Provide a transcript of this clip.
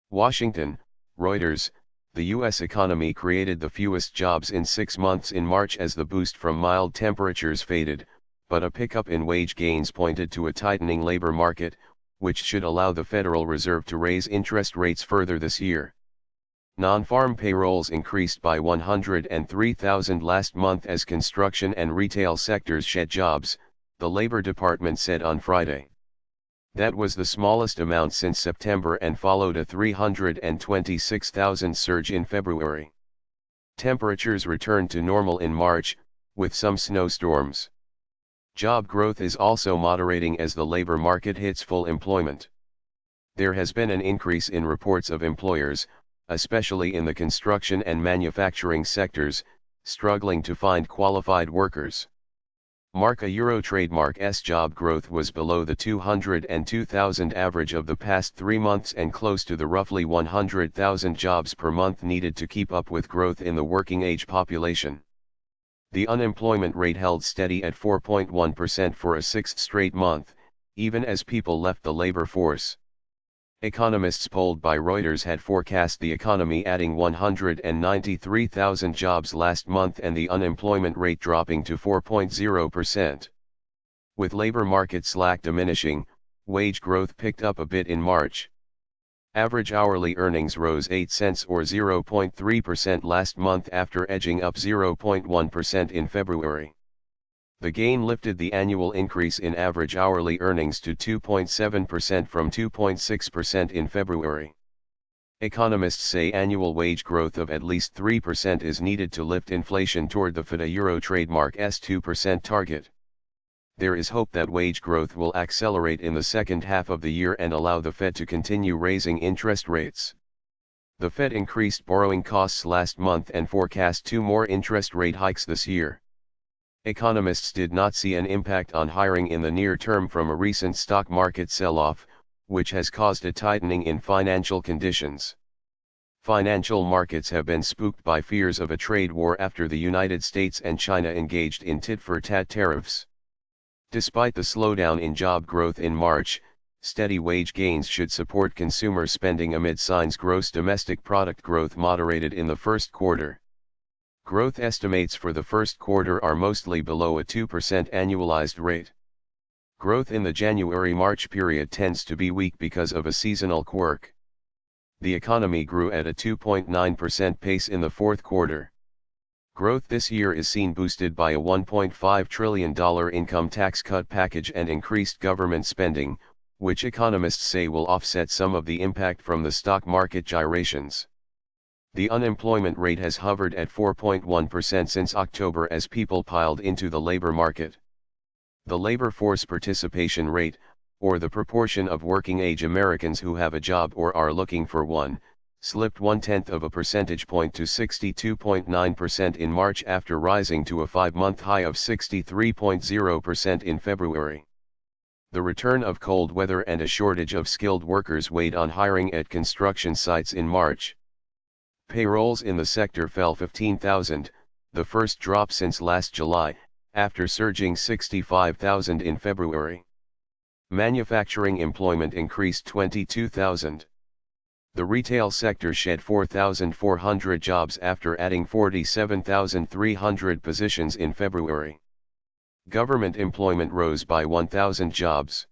Washington, Reuters, the U.S. economy created the fewest jobs in 6 months in March as the boost from mild temperatures faded, but a pickup in wage gains pointed to a tightening labor market, which should allow the Federal Reserve to raise interest rates further this year. Non-farm payrolls increased by 103,000 last month as construction and retail sectors shed jobs, the Labor Department said on Friday. That was the smallest amount since September and followed a 326,000 surge in February. Temperatures returned to normal in March, with some snowstorms. Job growth is also moderating as the labor market hits full employment. There has been an increase in reports of employers, especially in the construction and manufacturing sectors, struggling to find qualified workers. Euro trademark's job growth was below the 202,000 average of the past 3 months and close to the roughly 100,000 jobs per month needed to keep up with growth in the working-age population. The unemployment rate held steady at 4.1% for a 6th straight month, even as people left the labor force. Economists polled by Reuters had forecast the economy adding 193,000 jobs last month and the unemployment rate dropping to 4.0%. With labor market slack diminishing, wage growth picked up a bit in March. Average hourly earnings rose 8 cents or 0.3% last month after edging up 0.1% in February. The gain lifted the annual increase in average hourly earnings to 2.7% from 2.6% in February. Economists say annual wage growth of at least 3% is needed to lift inflation toward the Euro trademark's 2% target. There is hope that wage growth will accelerate in the second half of the year and allow the Fed to continue raising interest rates. The Fed increased borrowing costs last month and forecast 2 more interest rate hikes this year. Economists did not see an impact on hiring in the near term from a recent stock market sell-off, which has caused a tightening in financial conditions. Financial markets have been spooked by fears of a trade war after the United States and China engaged in tit-for-tat tariffs. Despite the slowdown in job growth in March, steady wage gains should support consumer spending amid signs gross domestic product growth moderated in the first quarter. Growth estimates for the first quarter are mostly below a 2% annualized rate. Growth in the January-March period tends to be weak because of a seasonal quirk. The economy grew at a 2.9% pace in the fourth quarter. Growth this year is seen boosted by a $1.5 trillion income tax cut package and increased government spending, which economists say will offset some of the impact from the stock market gyrations. The unemployment rate has hovered at 4.1% since October as people piled into the labor market. The labor force participation rate, or the proportion of working-age Americans who have a job or are looking for one, slipped 0.1 of a percentage point to 62.9% in March after rising to a 5-month high of 63.0% in February. The return of cold weather and a shortage of skilled workers weighed on hiring at construction sites in March. Payrolls in the sector fell 15,000, the first drop since last July, after surging 65,000 in February. Manufacturing employment increased 22,000. The retail sector shed 4,400 jobs after adding 47,300 positions in February. Government employment rose by 1,000 jobs.